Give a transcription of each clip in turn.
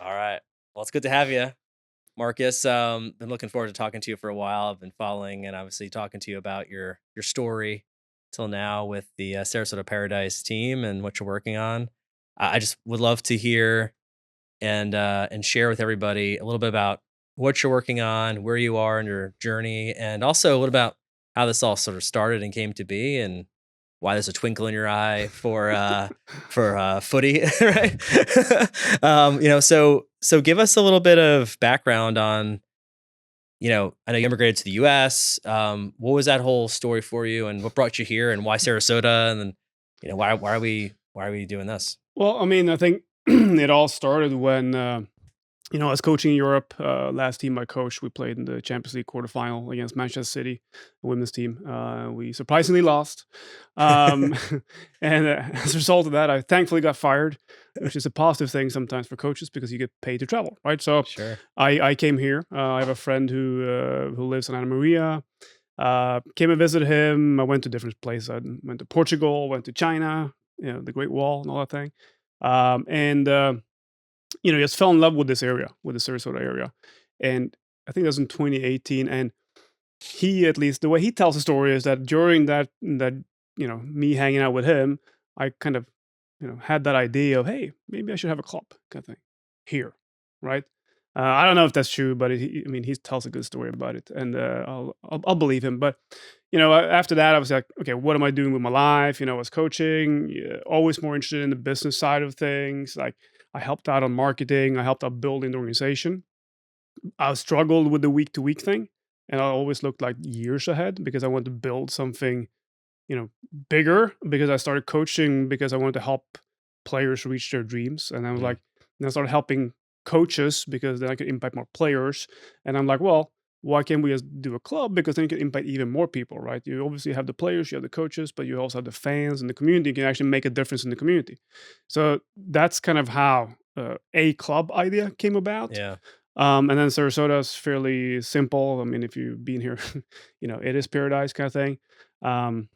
All right. Well, it's good to have you, Marcus. Been looking forward to talking to you for a while. I've been following and obviously talking to you about your story till now with the Sarasota Paradise team and what you're working on. I just would love to hear and share with everybody a little bit about what you're working on, where you are in your journey, and also a little about how this all sort of started and came to be, and why there's a twinkle in your eye for footy, right? So give us a little bit of background on, I know you immigrated to the US. What was that whole story for you, and what brought you here, and why Sarasota, and then, why are we doing this? Well, I mean, I think it all started when I was coaching in Europe. Last team I coached, we played in the Champions League quarterfinal against Manchester City, the women's team. We surprisingly lost, um, and as a result of that, I thankfully got fired, which is a positive thing sometimes for coaches because you get paid to travel, right? So Sure. I came here. I have a friend who lives in Anna Maria. Came and visited him. I went to different places. I went to Portugal, went to China, the Great Wall and all that thing. And just fell in love with this area, with the Sarasota area. And I think that was in 2018. And he, at least the way he tells the story, is that during that me hanging out with him, I kind of had that idea of, hey, maybe I should have a club kind of thing here, right? I don't know if that's true, but I mean, he tells a good story about it, and I'll believe him. But after that, I was like, okay, what am I doing with my life? I was coaching, always more interested in the business side of things. Like, I helped out on marketing, I helped out building the organization. I struggled with the week to week thing, and I always looked like years ahead because I wanted to build something, bigger. Because I started coaching because I wanted to help players reach their dreams, and I was Mm. like, and I started helping coaches because then I could impact more players. And I'm like, well, why can't we just do a club? Because then you can impact even more people, right? You obviously have the players, you have the coaches, but you also have the fans and the community. You can actually make a difference in the community. So that's kind of how a club idea came about. Yeah. And then Sarasota is fairly simple. I mean, if you've been here, it is paradise kind of thing. Um,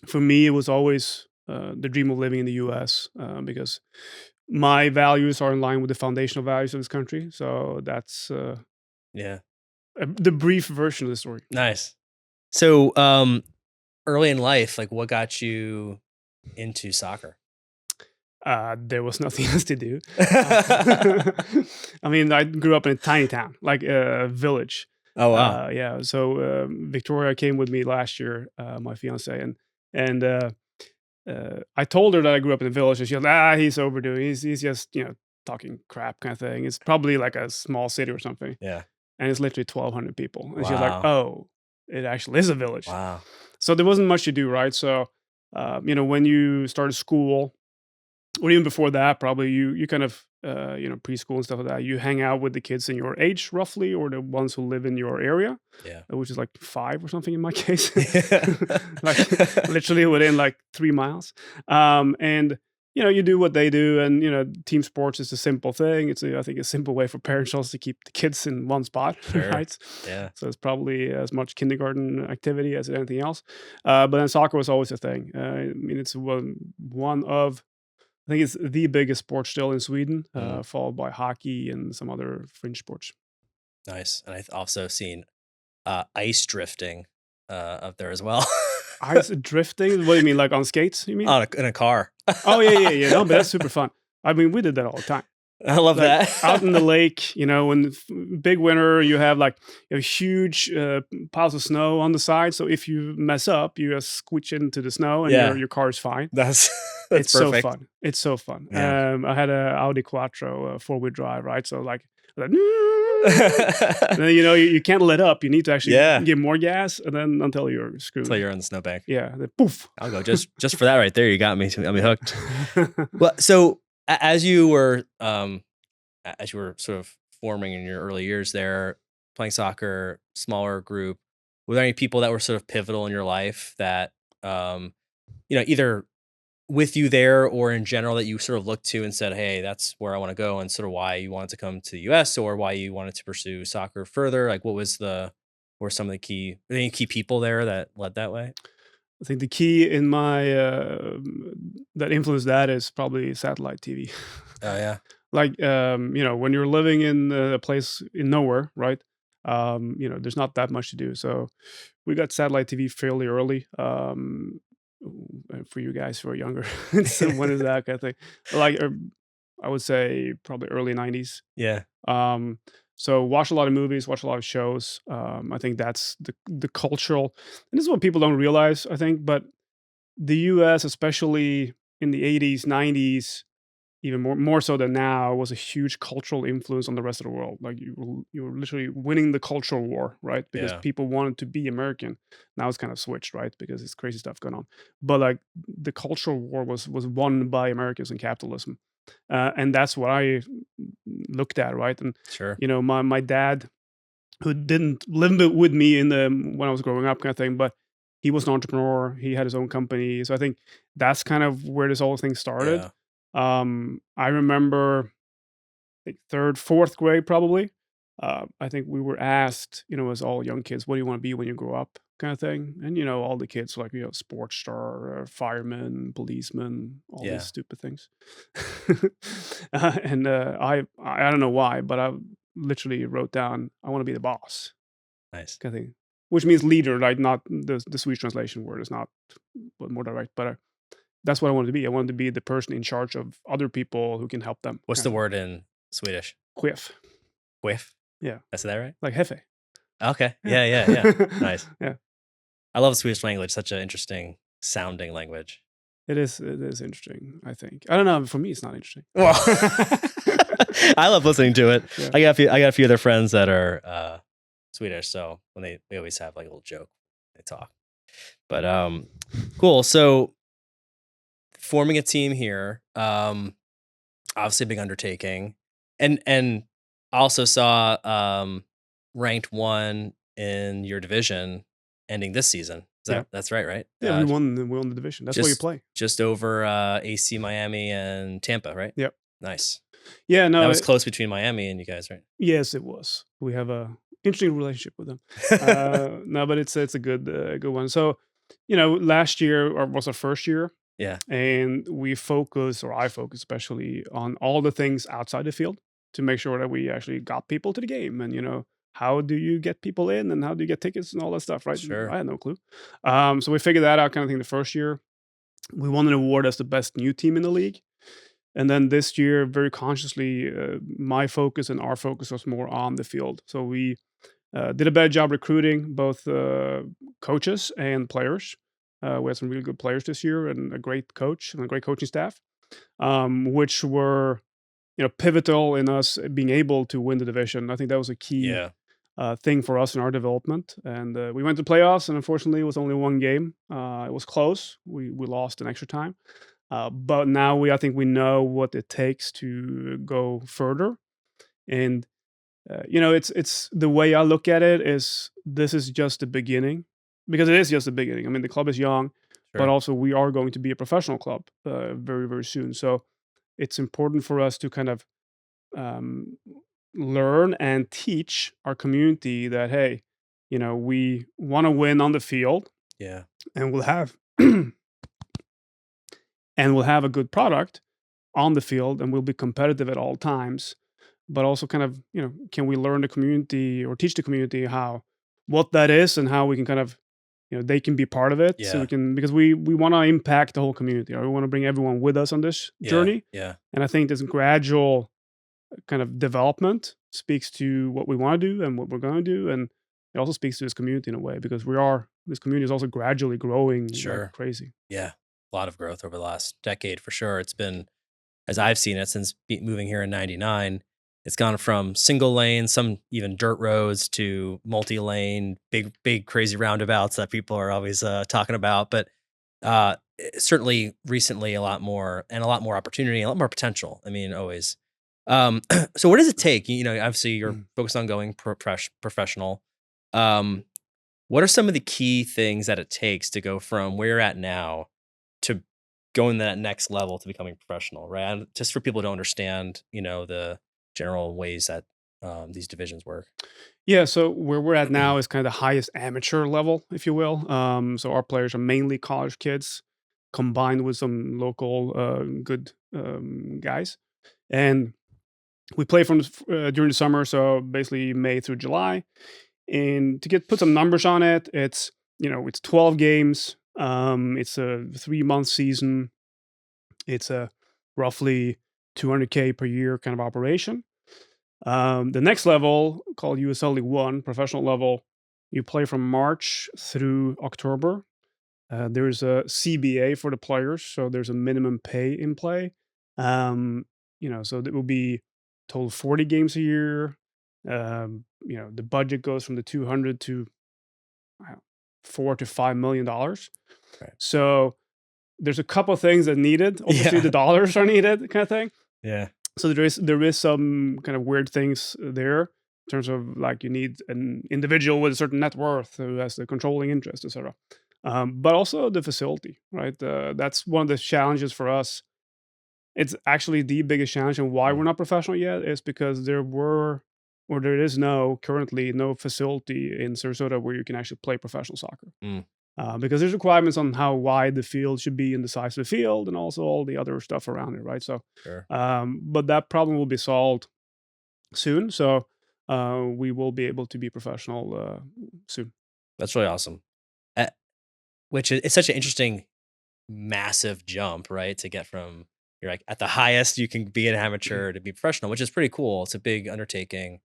for me, it was always the dream of living in the US because my values are in line with the foundational values of this country. So that's Yeah. the brief version of the story. Nice. So, early in life, like, what got you into soccer? There was nothing else to do. I mean, I grew up in a tiny town, like a village. Oh, wow. Yeah. So Victoria came with me last year, my fiance, and I told her that I grew up in the village, and she was, he's overdoing. He's just talking crap kind of thing. It's probably like a small city or something, Yeah. and it's literally 1,200 people. And she was like, Wow. oh, it actually is a village. Wow. So there wasn't much to do, right? So when you started school, or even before that, probably you kind of preschool and stuff like that, you hang out with the kids in your age roughly, or the ones who live in your area, Yeah. which is like 5 or something in my case, like literally within like 3 miles. And you do what they do, and team sports is a simple thing. I think a simple way for parents also to keep the kids in one spot, Sure. right? Yeah. So it's probably as much kindergarten activity as anything else. But then soccer was always a thing. I mean, it's one of, I think it's the biggest sport still in Sweden, Mm, followed by hockey and some other fringe sports. nice. And I've also seen, ice drifting, up there as well. Ice drifting? What do you mean, like on skates? You mean? In a car. Oh yeah, yeah, yeah. No, but that's super fun. I mean, we did that all the time. I love Like that. out in the lake, when big winter, you have like huge piles of snow on the side. So if you mess up, you just squish into the snow, and Yeah. your car is fine. That's that's It's so perfect. fun. It's so fun. Yeah. I had a Audi Quattro, 4-wheel drive, right? So like and then you can't let up. You need to actually Yeah. give more gas, and then until you're Till screwed. you're on the snowbank. Yeah, then poof. I'll go just for that right there. You got me. I mean, hooked. Well, so as you were sort of forming in your early years there, playing soccer, smaller group, were there any people that were sort of pivotal in your life that, either with you there or in general that you sort of looked to and said, hey, that's where I want to go, and sort of why you wanted to come to the US or why you wanted to pursue soccer further? Like, were some of any key people there that led that way? I think the key in my that influenced that is probably satellite TV. Oh, yeah. Like, when you're living in a place in nowhere, right? There's not that much to do. So we got satellite TV fairly early. For you guys who are younger, so when is that kind of thing? Like, I would say probably early '90s. Yeah. Um, so watch a lot of movies, watch a lot of shows. I think that's the cultural, and this is what people don't realize, I think, but the US, especially in the '80s, '90s, even more so than now, was a huge cultural influence on the rest of the world. Like you were literally winning the cultural war, right? Because Yeah. people wanted to be American. Now it's kind of switched, right? Because it's crazy stuff going on. But like the cultural war was won by Americans and capitalism, and that's what I looked at, right? And Sure. my dad, who didn't live with me in the when I was growing up, kind of thing, but he was an entrepreneur. He had his own company, so I think that's kind of where this whole thing started. Yeah. I remember, like, third, fourth grade, probably. I think we were asked, as all young kids, "What do you want to be when you grow up?" kind of thing, and all the kids like sports star, fireman, policeman, all these Yeah. stupid things. And I don't know why, but I literally wrote down, "I want to be the boss." Nice. Kind of thing, which means leader, like not the Swedish translation word is not, but more direct. But that's what I wanted to be. I wanted to be the person in charge of other people who can help them. What's Kind the of thing. word in Swedish? Chef. Whiff? Yeah, I said that right? like jefe. Okay. Yeah. Yeah, yeah, yeah. Nice. Yeah, I love the Swedish language, such an interesting sounding language. it is. It is interesting. I think. I don't know. For me, it's not interesting. Well, I love listening to it. Yeah. I got a few other friends that are Swedish, so when they always have like a little joke they talk. But cool. So forming a team here, obviously a big undertaking, and I also saw ranked one in your division ending this season. Yeah. That's right, right? Yeah, we won. We won the division. That's where you just play. just over AC Miami and Tampa, right? Yep. Nice. Yeah. That No. was close between Miami and you guys, right? Yes, it was. We have a interesting relationship with them. No, but it's a good one. So, last year was our first year, Yeah. and I focus especially on all the things outside the field to make sure that we actually got people to the game, and how do you get people in, and how do you get tickets and all that stuff, right? Sure. I had no clue. So we figured that out, kind of thing. The first year, we won an award as the best new team in the league. And then this year, very consciously, my focus and our focus was more on the field. So we did a better job recruiting both coaches and players. We had some really good players this year, and a great coach and a great coaching staff, which were pivotal in us being able to win the division. I think that was a key Yeah. thing for us in our development. And we went to playoffs, and unfortunately, it was only one game. It was close. We lost in extra time. But now I think we know what it takes to go further. And it's the way I look at it is this is just the beginning, because it is just the beginning. I mean, the club is young, but Sure. also we are going to be a professional club very, very soon. So it's important for us to kind of um, learn and teach our community that, hey, we want to win on the field, Yeah. and we'll have a good product on the field, and we'll be competitive at all times. But also, kind of, can we learn the community or teach the community what that is, and how we can kind of, they can be part of it, so we Yeah. can, because we want to impact the whole community, or we want to bring everyone with us on this Yeah. journey. Yeah. And I think this gradual kind of development speaks to what we want to do and what we're going to do, and it also speaks to this community in a way, because this community is also gradually growing like Sure. crazy. Yeah. A lot of growth over the last decade for sure. It's been, as I've seen it since moving here in '99, it's gone from single lane, some even dirt roads, to multi-lane, big, crazy roundabouts that people are always talking about. But certainly recently, a lot more opportunity, a lot more potential. I mean, always. So, what does it take? Obviously, you're Mm. focused on going professional. Um, what are some of the key things that it takes to go from where you're at now to going that next level to becoming professional, right? Just for people to understand, the general ways that these divisions work. Yeah, so where we're at now is kind of the highest amateur level, if you will. So our players are mainly college kids, combined with some local good guys, and We play from during the summer, so basically May through July. And to put some numbers on it, it's 12 games. It's a 3-month season. It's a roughly 200K per year kind of operation. The next level, called USL League One, professional level, you play from March through October. There's a CBA for the players, so there's a minimum pay in play. So it will be total 40 games a year. The budget goes from the 200 to uh, $4 to $5 million. Right. So there's a couple of things that needed. Obviously, Yeah. the dollars are needed, kind of thing. Yeah. So there is some kind of weird things there in terms of like you need an individual with a certain net worth who has the controlling interest, etc. But also the facility, right? That's one of the challenges for us. It's actually the biggest challenge, and why we're Mm. not professional yet is because there is currently no facility in Sarasota where you can actually play professional soccer. Mm. Because there's requirements on how wide the field should be and the size of the field and also all the other stuff around it, right? So, Sure. but that problem will be solved soon. So we will be able to be professional soon. That's really awesome. Uh, which is it's such an interesting, massive jump, right? To get from you're like at the highest you can be an amateur to be professional, which is pretty cool. It's a big undertaking.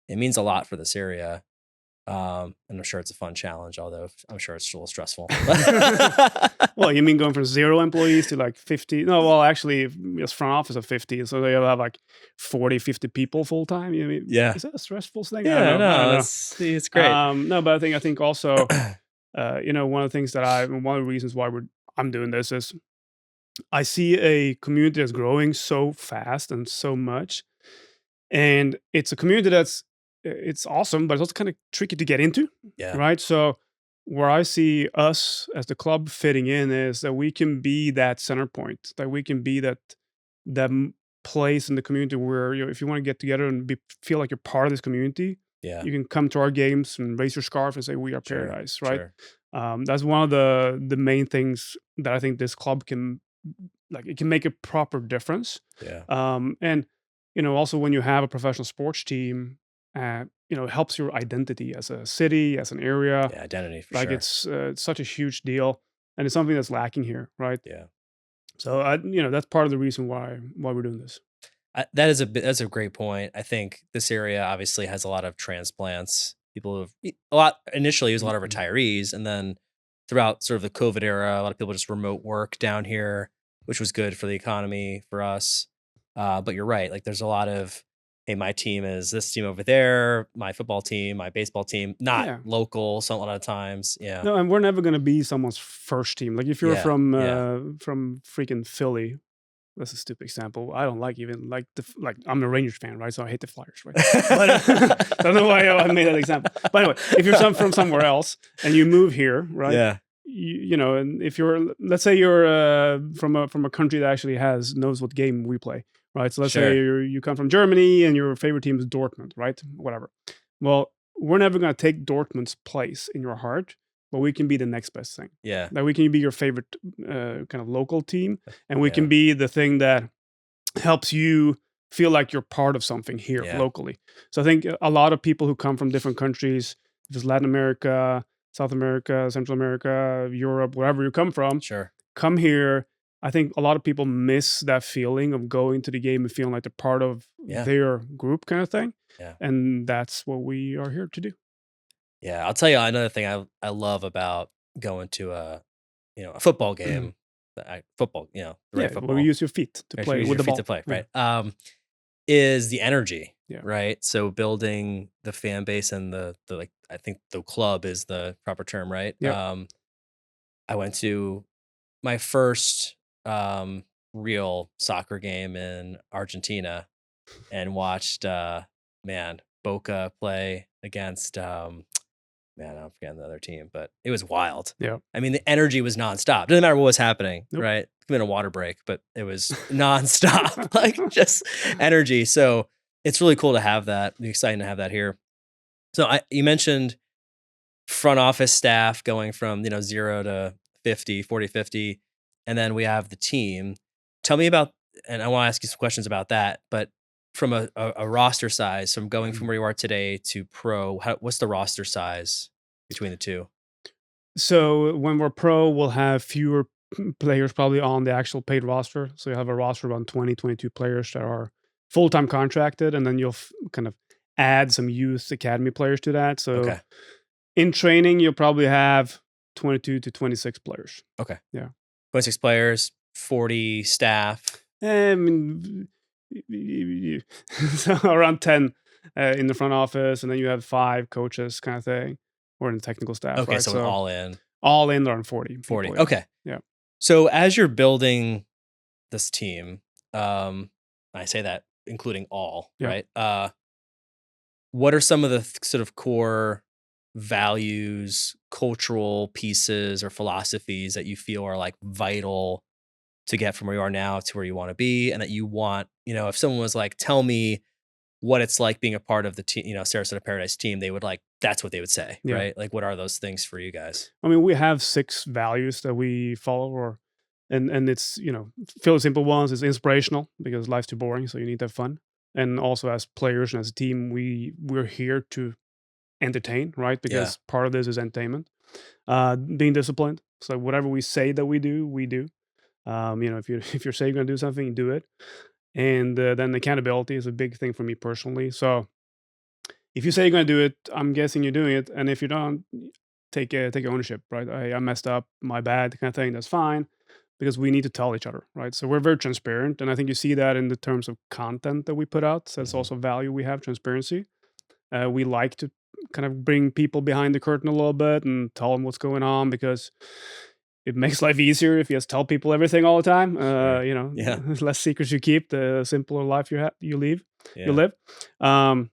It means a lot for this area. And I'm sure it's a fun challenge, although I'm sure it's a little stressful. Well, you mean going from 0 employees to like 50? No, well, actually, it's front office of 50. So they'll have like 40, 50 people full time. You mean, Yeah. is that a stressful thing? I Yeah, don't know. I no, don't it's know. great. No, but I think also, one of the things one of the reasons why I'm doing this is I see a community that's growing so fast and so much, and it's a community it's awesome, but it's also kind of tricky to get into, Yeah. right? So where I see us as the club fitting in is that we can be that center point, that we can be that place in the community where if you want to get together and feel like you're part of this community, Yeah. you can come to our games and raise your scarf and say we are Sure. Paradise, right? Sure. That's one of the main things that I think this club can it can make a proper difference. Yeah. And also when you have a professional sports team, it helps your identity as a city, as an area. Yeah. Identity for Like sure. it's such a huge deal, and it's something that's lacking here, right? Yeah. So that's part of the reason why we're doing this. That's a great point. I think this area obviously has a lot of transplants. People have a lot initially it was a lot of Mhm. retirees, and then throughout sort of the COVID era, a lot of people just remote work down here, which was good for the economy for us. But you're right, like there's a lot of hey, my team is this team over there, my football team, my baseball team, not Yeah. local. So a lot of times, yeah, No, and we're never gonna be someone's first team. Like if you're yeah, yeah, from freaking Philly, that's a stupid example. I don't like even like like I'm a Rangers fan, right? So I hate the Flyers, right? But don't know why I made that example. But anyway, if you're from somewhere else and you move here, right? yeah, And if let's say you're from a country that actually knows what game we play, right? So let's say sure, you come from Germany and your favorite team is Dortmund, right? Whatever. Well, we're never going to take Dortmund's place in your heart, but we can be the next best thing. yeah, That we can be your favorite kind of local team, and we yeah, can be the thing that helps you feel like you're part of something here yeah, locally. So I think a lot of people who come from different countries, if it's Latin America, South America, Central America, Europe, wherever you sure, come here. I think a lot of people miss that feeling of going to the game and feeling like they're part of yeah, their group kind of thing. yeah. And that's what we are here to do. Yeah, I'll tell you another thing I love about going to a football game, football, the right Yeah, well, we football, use your feet to right? You play use with your the feet to ball. play, Yeah, right? Is the energy, yeah, right? So building the fan base and the like, I think the club is the proper term, right? yeah. I went to my first real soccer game in Argentina and watched man Boca play against man, I'm forgetting the other team, but it was wild. Yeah. I mean, the energy was nonstop. Doesn't matter what was happening, Nope. right? Could have been a water break, but it was nonstop, like just energy. So it's really cool to have that. It's exciting to have that here. So you mentioned front office staff going from 0 to 50, 40, 50, and then we have the team. Tell me about, and I want to ask you some questions about that, but from a roster size, from going from Mhm. where you are today to pro, what's the roster size between the two? So when we're pro, we'll have fewer players probably on the actual paid roster. So you have a roster around 20, 22 players that are full-time contracted, and then you'll kind of add some youth academy players to that. So Okay. in training, you'll probably have 22 to 26 players. Okay. Yeah. 26 players, 40 staff. I mean, so around 10 in the front office, and then you have 5 coaches kind of thing, or in the technical staff, Okay, right? so an So all in all in around 40 40. people. Yeah. Okay. Yeah. So as you're building this team, I say that including all, Yeah. right? What are some of the sort of core values, cultural pieces, or philosophies that you feel are like vital to get from where you are now to where you want to be, and that you want, if someone was like, tell me what it's like being a part of the team, Sarasota Paradise team, they would like, that's what they would say, Yeah. right? Like, what are those things for you guys? I mean, we have 6 values that we follow, or and it's, fairly simple ones. It's inspirational because life's too boring, so you need to have fun. And also as players and as a team, we're here to entertain, right? Yeah. Because part of this is entertainment. Being disciplined. So whatever we say that we do, we do. If you if you're saying you're gonna do something, you do it. And then accountability is a big thing for me personally. So if you say you're gonna do it, I'm guessing you're doing it. And if you don't, take ownership, right? I messed up, my bad, kind of thing. That's fine because we need to tell each other, right? So we're very transparent, and I think you see that in the terms of content that we put out. So that's Hmm. also value we have, transparency. We like to kind of bring people behind the curtain a little bit and tell them what's going on because it makes life easier if you just tell people everything all the time. Sure. Yeah. The less secrets you keep, the simpler life you Yeah. live. Um,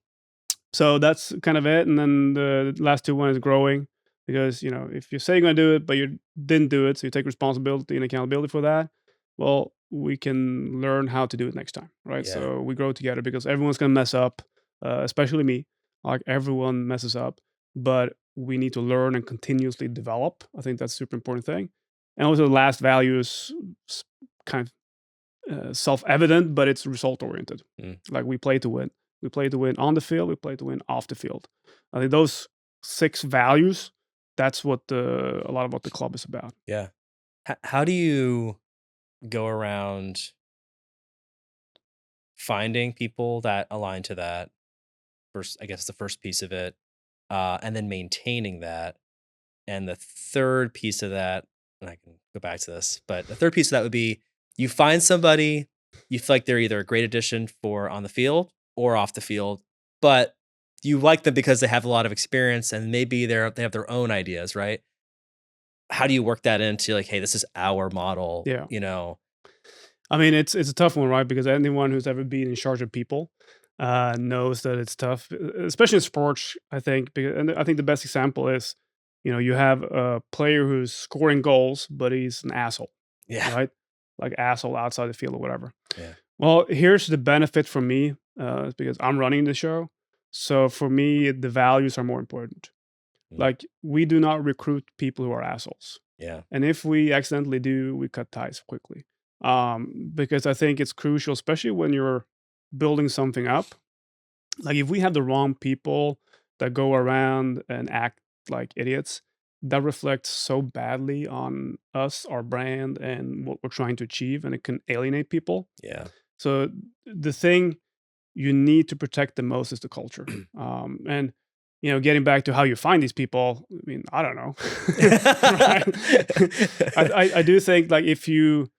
so that's kind of it. And then the last two one is growing because if you say you're gonna do it but you didn't do it, so you take responsibility and accountability for that. Well, we can learn how to do it next time, right? Yeah. So we grow together because everyone's gonna mess up, especially me. Like everyone messes up, but we need to learn and continuously develop. I think that's a super important thing. And also, the last value is s- kind of self-evident, but it's result-oriented. Mm. Like we play to win. We play to win on the field. We play to win off the field. I think those 6 values. That's what a lot of what the club is about. Yeah. How do you go around finding people that align to that? First, I guess the first piece of it, and then maintaining that. And the third piece of that, and I can go back to this, but the third piece of that would be you find somebody you feel like they're either a great addition for on the field or off the field, but you like them because they have a lot of experience and maybe they have their own ideas, right? How do you work that into like, hey, this is our model, Yeah. you know? I mean, it's a tough one, right? Because anyone who's ever been in charge of people knows that it's tough, especially in sports. I think, and I think the best example is, you have a player who's scoring goals, but he's an asshole, Yeah. right? Like asshole outside the field or whatever. Yeah. Well, here's the benefit for me, because I'm running the show. So for me, the values are more important. Mm. Like we do not recruit people who are assholes. Yeah. And if we accidentally do, we cut ties quickly. Because I think it's crucial, especially when you're building something up. Like if we have the wrong people that go around and act like idiots, that reflects so badly on us, our brand, and what we're trying to achieve, and it can alienate people. Yeah. So the thing you need to protect the most is the culture. And getting back to how you find these people, I mean, I don't know, right? I do think like if you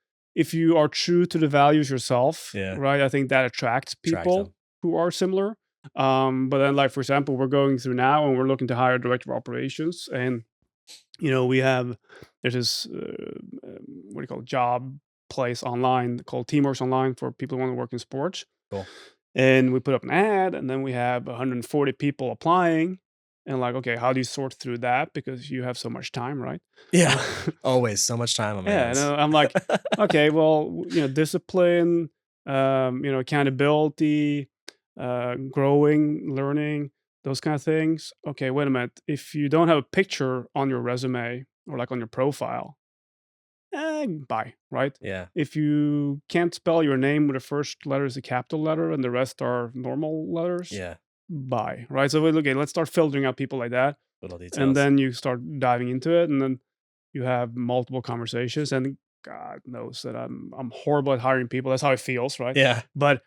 are true to the values yourself, Yeah. right? I think that attracts Track people them. who are similar. But then, like for example, we're going through now and we're looking to hire a director of operations, and we have there's this what do you call it, job place online called Teamworks Online for people who want to work in sports. Cool. And we put up an ad, and then we have 140 people applying. And like, okay, how do you sort through that? Because you have so much time, right? Yeah. Uh, Always so much time on my yeah, and hands. I'm like, okay, well, discipline, accountability, growing, learning, those kind of things. Okay, wait a minute. If you don't have a picture on your resume or like on your profile, bye, right? Yeah. If you can't spell your name with the first letter is a capital letter and the rest are normal letters, Yeah. bye, right? So okay, let's start filtering out people like that, Little and details. then you start diving into it, and then you have multiple conversations. And God knows that I'm horrible at hiring people. That's how it feels, right? Yeah. But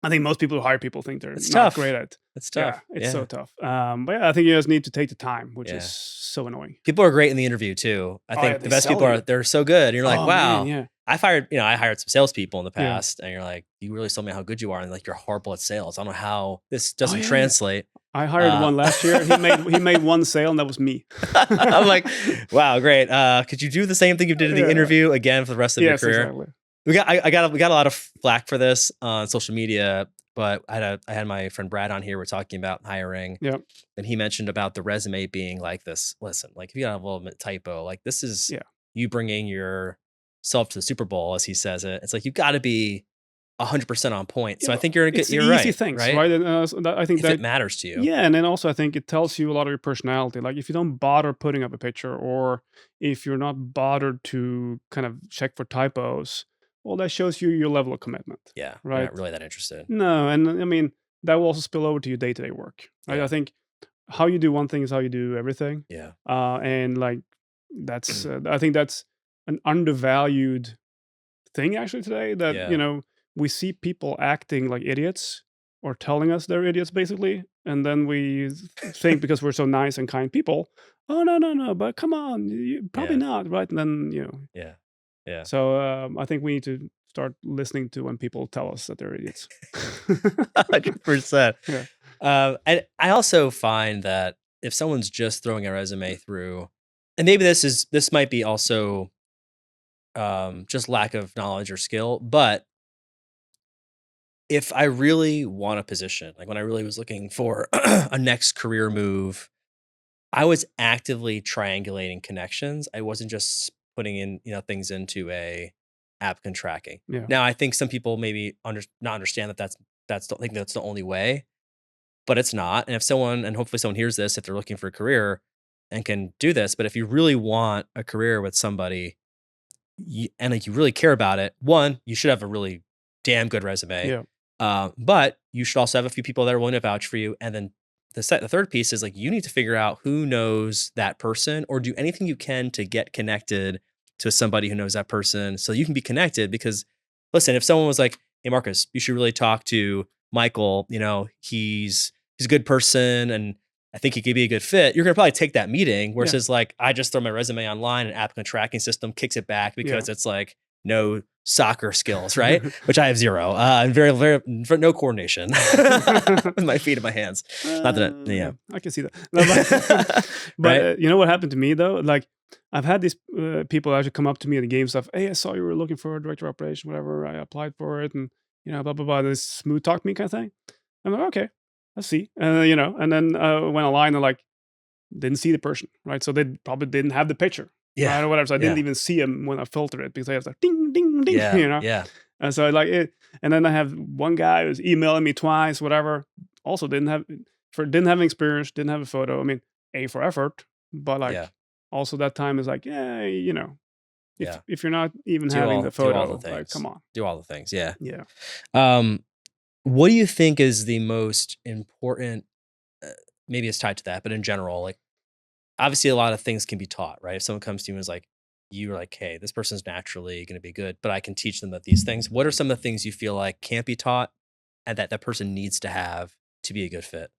I think most people who hire people think they're It's not great tough. at. It's Yeah, tough. it's so Yeah. tough. But yeah, I think you just need to take the time, which is Yeah. so annoying. People are great in the interview too. I Oh yeah, think the they best people sell are you. they're so good. And you're like, Oh man, wow. yeah, I hired some salespeople in the yeah. past, and you're like, you really told me how good you are, and like you're horrible at sales. I don't know how this Oh doesn't yeah, yeah. translate. I hired Uh, one last year. He made one sale, and that was me. I'm like, wow, great. Could you do the same thing you did in the Yeah. interview again for the rest of your Yes, career? exactly. We got a lot of flack for this on social media, but I had my friend Brad on here. We're talking about hiring, Yeah, and he mentioned about the resume being like this. Listen, like if you got a little bit typo, like this is yeah. you bringing yourself to the Super Bowl, as he says it. It's like you got to be 100% on point. So I Yeah, think it's the you're easy right, things, right? right? And so I think If it that matters to you, yeah, and then also I think it tells you a lot of your personality. Like if you don't bother putting up a picture, or if you're not bothered to kind of check for typos, well, that shows you your level of commitment, yeah, you're right? not really that interested. No, and I mean that will also spill over to your day-to-day work, right? I Yeah, think how you do one thing is how you do everything, yeah, and like that's I think that's an undervalued thing actually today. That yeah, we see people acting like idiots or telling us they're idiots basically, and then we think because we're so nice and kind people, oh no no no, but come on, probably yeah, not, right? And then yeah, yeah. so I think we need to start listening to when people tell us that they're idiots. 100%. Yeah. And I also find that if someone's just throwing a resume through, and maybe this might be also just lack of knowledge or skill, but if I really want a position, like when I really was looking for a next career move, I was actively triangulating connections. I wasn't just putting in, things into a applicant tracking. Yeah. Now, I think some people maybe not understand that think that's the only way, but it's not. And if someone, and hopefully someone hears this, if they're looking for a career and can do this, but if you really want a career with somebody and like you really care about it, one, you should have a really damn good resume. Yeah. But you should also have a few people that are willing to vouch for you. And then the third piece is like you need to figure out who knows that person or do anything you can to get connected to somebody who knows that person so you can be connected. Because listen, if someone was like, "Hey Marcus, you should really talk to Michael, he's a good person and I think he could be a good fit," you're gonna probably take that meeting. Yeah. Versus like I just throw my resume online and applicant tracking system kicks it back Yeah. because it's like no soccer skills, right? Which I have zero, and very, very for no coordination with my feet and my hands. Not that, yeah, I can see that. No, but right? you know what happened to me though? Like I've had these people actually come up to me at the game stuff. Hey, I saw you were looking for a director of operation, whatever. I applied for it, and blah blah blah. This smooth talk me kind of thing. I'm like, okay, let's see. And then went online and like didn't see the person, right? So they probably didn't have the picture, right, Yeah, or whatever. So I didn't yeah, even see him when I filtered it because I was like ding ding ding, yeah, yeah, And so I like it. And then I have one guy who's emailing me twice, whatever. Also didn't have an experience, didn't have a photo. I mean, A for effort, but yeah, like also that time is like, yeah, if yeah. if you're not even having the Do all the photo, like come things. on. Do all the things. Yeah. Yeah. Um, what do you think is the most important? Uh, Maybe it's tied to that, but in general, like obviously a lot of things can be taught, right? If someone comes to you and is like, you're like, hey, this person's naturally going to be good, but I can teach them that these things. What are some of the things you feel like can't be taught and that that person needs to have to be a good fit?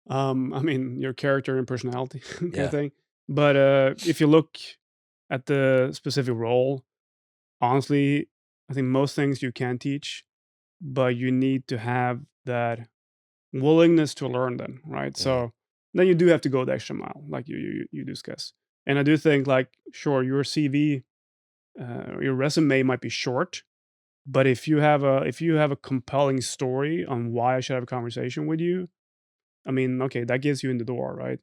I mean, your character and personality kind of Yeah. thing. But if you look at the specific role, honestly, I think most things you can teach, but you need to have that willingness to learn them, right? Hmm. So then you do have to go the extra mile, like you discuss. And I do think, like, sure, your CV, your resume might be short, but if you have a compelling story on why I should have a conversation with you, I mean, okay, that gets you in the door, right?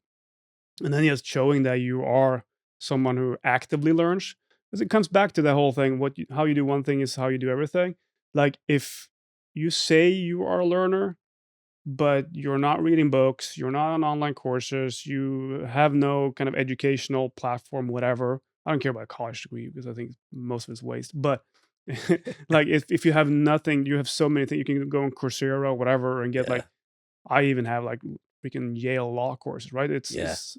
And then just showing that you are someone who actively learns, because it comes back to the whole thing. How you do one thing is how you do everything. Like if you say you are a learner, but you're not reading books, you're not on online courses, you have no kind of educational platform, whatever. I don't care about a college degree because I think most of it's waste. But like if you have nothing, you have so many things. You can go on Coursera or whatever and get Yeah. like I even have like freaking Yale law courses, right? Yeah. It's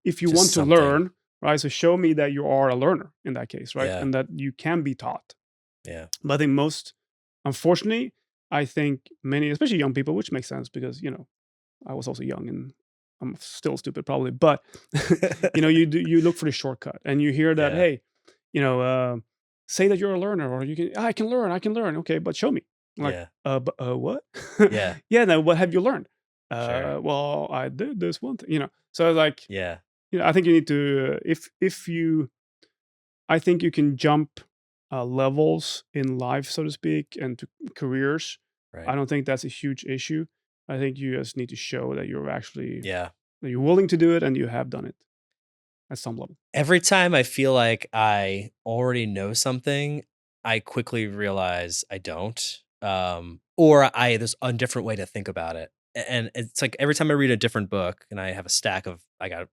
if you want Just to something. learn, right? So show me that you are a learner in that case, right? Yeah. And that you can be taught. Yeah. But I think most, unfortunately, I think many, especially young people, which makes sense because I was also young and I'm still stupid probably, but you look for the shortcut and you hear that, Yeah. hey, you know, uh, say that you're a learner or you can, I can learn. Okay, but show me. I'm like, Yeah. what? Yeah. Yeah, now what have you learned? Sure. Well, I did this one thing. So like, Yeah. I think you need to, if you, I think you can jump levels in life, so to speak, and to careers. I Right. don't think that's a huge issue. I think you just need to show that Yeah. you're willing to do it and you have done it at some level. Every time I feel like I already know something, I quickly realize I don't. Or there's a different way to think about it. And it's like every time I read a different book and I have a stack of, I got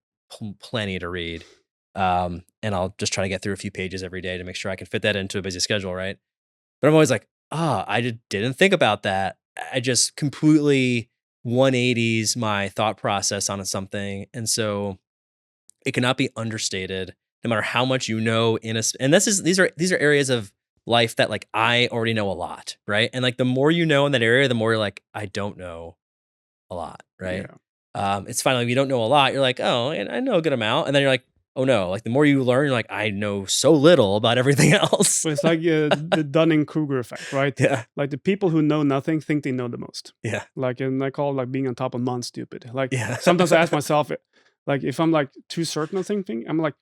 plenty to read. And I'll just try to get through a few pages every day to make sure I can fit that into a busy schedule. Right. But I'm always like, I didn't think about that. I just completely 180s my thought process on something. And so it cannot be understated no matter how much you know and these are areas of life that like I already know a lot, right? And like the more you know in that area, the more you're like, I don't know a lot, right? Yeah. It's fine. Like if you don't know a lot, you're like, oh, and I know a good amount. And then you're like, oh no, like the more you learn, you're like, I know so little about everything else. But it's like the Dunning-Kruger effect, right? Yeah. Like the people who know nothing think they know the most. Yeah. Like, and I call it like being on top of Mount stupid. Like Yeah. sometimes I ask myself, like if I'm like too certain of something, I'm like,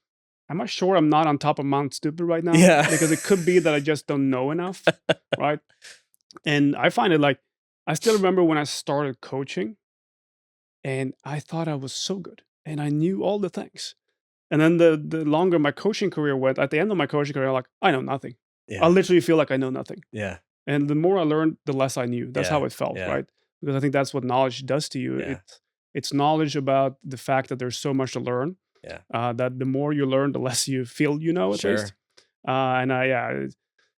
am I sure I'm not on top of Mount stupid right now? Yeah. Because it could be that I just don't know enough, right? And I find it like I still remember when I started coaching and I thought I was so good and I knew all the things. And then the longer my coaching career went, at the end of my coaching career, I'm like, I know nothing. I Yeah. literally feel like I know nothing. Yeah. And the more I learned, the less I knew. That's Yeah. how it felt, Yeah. right? Because I think that's what knowledge does to you. Yeah. It's knowledge about the fact that there's so much to learn. Yeah. That the more you learn, the less you feel you know, at Sure. least.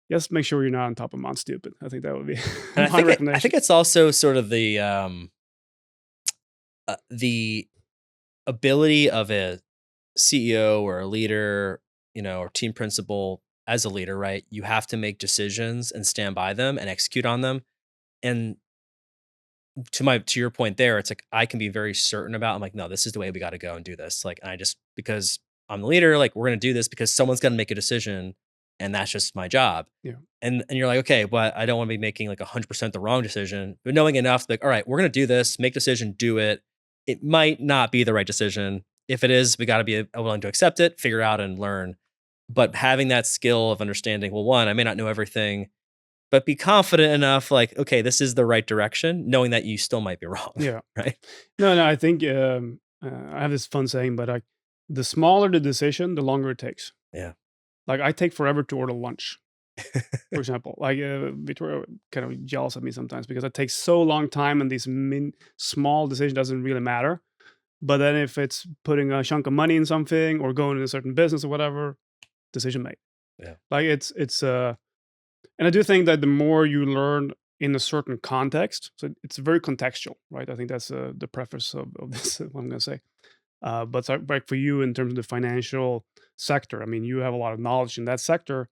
Just make sure you're not on top of Mount Stupid. I think that would be And I my think I recommendation. think it's also sort of the ability of a CEO or a leader, or team principal as a leader, right? You have to make decisions and stand by them and execute on them. And to your point there, it's like I can be very certain about. I'm like, no, this is the way we got to go and do this. Like, and I just because I'm the leader, like we're gonna do this because someone's gonna make a decision, and that's just my job. Yeah. And you're like, okay, but I don't want to be making like 100% the wrong decision, but knowing enough, like, all right, we're gonna do this, make decision, do it. It might not be the right decision. If it is, we got to be willing to accept it, figure out, and learn. But having that skill of understanding, well, one, I may not know everything, but be confident enough, like, okay, this is the right direction, knowing that you still might be wrong, Yeah. right? No, I think I have this fun saying, but like the smaller the decision, the longer it takes. Yeah. Like I take forever to order lunch, for example. Like Victoria kind of jealous of me sometimes because it takes so long time and these small decision doesn't really matter. But then if it's putting a chunk of money in something or going in a certain business or whatever, decision made. Yeah. Like it's and I do think that the more you learn in a certain context, so it's very contextual, right? I think that's the preface of this, what I'm going to say. But so, like for you in terms of the financial sector, I mean, you have a lot of knowledge in that sector,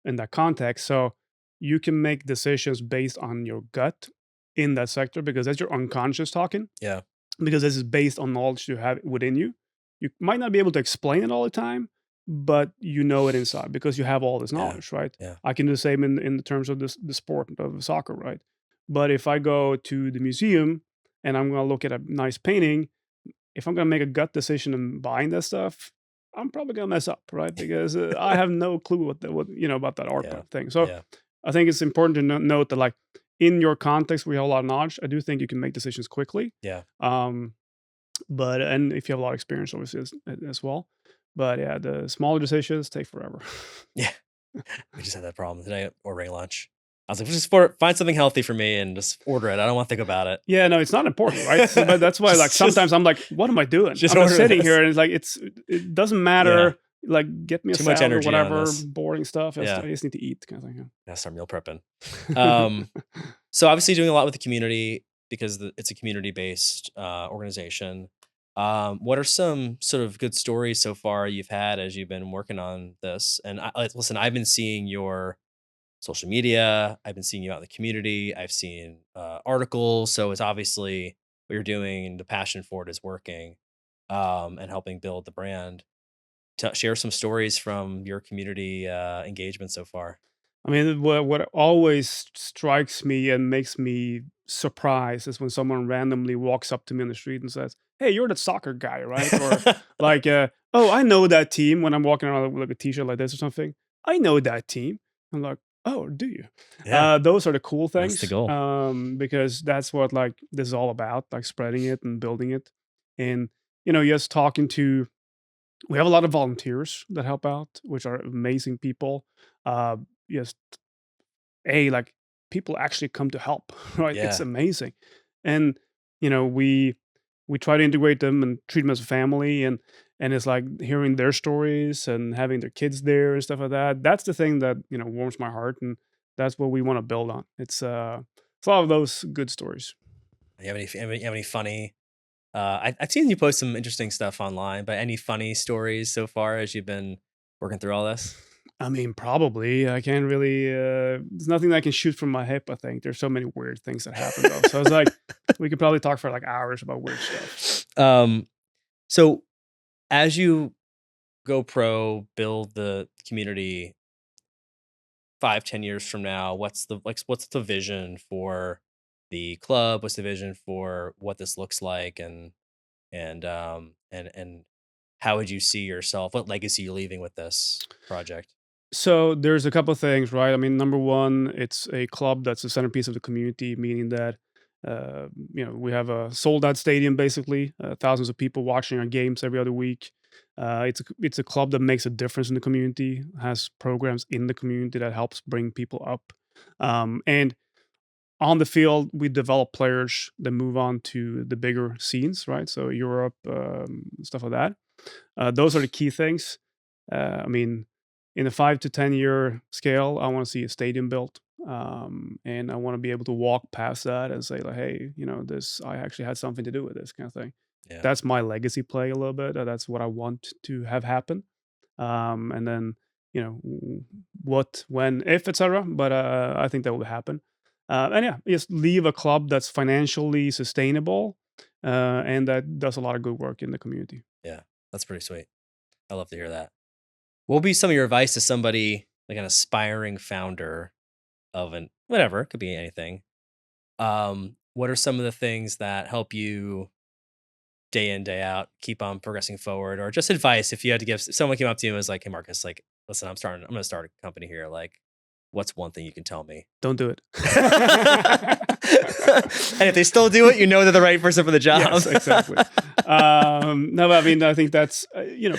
in that context. So you can make decisions based on your gut in that sector because that's your unconscious talking, Yeah. because this is based on knowledge you have within you. You might not be able to explain it all the time, but you know it inside because you have all this Yeah. knowledge, right? Yeah. I can do the same in the terms of the sport of soccer, right? But if I go to the museum and I'm going to look at a nice painting, if I'm going to make a gut decision in buying that stuff, I'm probably going to mess up, right? Because I have no clue about that art Yeah. thing. So Yeah. I think it's important to note that, like, in your context, we have a lot of knowledge. I do think you can make decisions quickly. Yeah. And if you have a lot of experience, obviously, as well. But yeah, the smaller decisions take forever. Yeah. We just had that problem today ordering lunch. I was like, just find something healthy for me and just order it. I don't want to think about it. Yeah, no, it's not important, right? But that's why, like, sometimes I'm like, what am I doing? just I'm order sitting this. here and it's like, it doesn't matter like get me a Too much salad or energy on whatever, this. boring stuff. Yeah. I just need to eat kind of thing. Gotta start meal prepping. Yeah. Um, so obviously doing a lot with the community because it's a community-based organization. What are some sort of good stories so far you've had as you've been working on this? And listen, I've been seeing your social media. I've been seeing you out in the community. I've seen articles. So it's obviously what you're doing and the passion for it is working and helping build the brand. Share some stories from your community engagement so far. I mean, what always strikes me and makes me surprised is when someone randomly walks up to me on the street and says, "Hey, you're the soccer guy, right?" Or like, "Oh, I know that team." When I'm walking around with like a T-shirt like this or something, I know that team. I'm like, "Oh, do you?" Yeah, Those are the cool that's the things, goal. because that's what like this is all about, like spreading it and building it, and just talking to. We have a lot of volunteers that help out, which are amazing people. Uh, yes, like people actually come to help, right? It's Yeah, amazing. And we try to integrate them and treat them as a family, and it's like hearing their stories and having their kids there and stuff like that. That's the thing that warms my heart, and that's what we want to build on. It's a lot of those good stories. you have any funny? I've seen you post some interesting stuff online, but any funny stories so far as you've been working through all this? I mean, probably. I can't really. There's nothing that I can shoot from my hip. I think there's so many weird things that happen though. So it's like we could probably talk for like hours about weird stuff. um, so as you go pro, build the community 5, 10 years from now, what's the vision for the club? What's the vision for what this looks like? And how would you see yourself? What legacy you leaving with this project? So there's a couple things, right? I mean, number one, it's a club that's the centerpiece of the community, meaning that we have a sold out stadium, basically, thousands of people watching our games every other week. It's a club that makes a difference in the community, has programs in the community that helps bring people up, and on the field, we develop players that move on to the bigger scenes, right? So Europe, stuff like that. Those are the key things. I mean, in a 5 to 10 year scale, I want to see a stadium built, and I want to be able to walk past that and say, like, "Hey, this I actually had something to do with this kind of thing." Yeah, That's my legacy play a little bit. That's what I want to have happen, and then what, when, if, etc. But I think that will happen. And yeah, just leave a club that's financially sustainable, and that does a lot of good work in the community. yeah, that's pretty sweet. I love to hear that. What would be some of your advice to somebody like an aspiring founder of an whatever, it could be anything. What are some of the things that help you day in, day out, keep on progressing forward, or just advice if you had to give if someone came up to you and was like, "Hey, Marcus, like, listen, I'm gonna start a company here. Like, what's one thing you can tell me?" Don't do it. And if they still do it, you know they're the right person for the job. Yes, exactly. No, but I mean, I think that's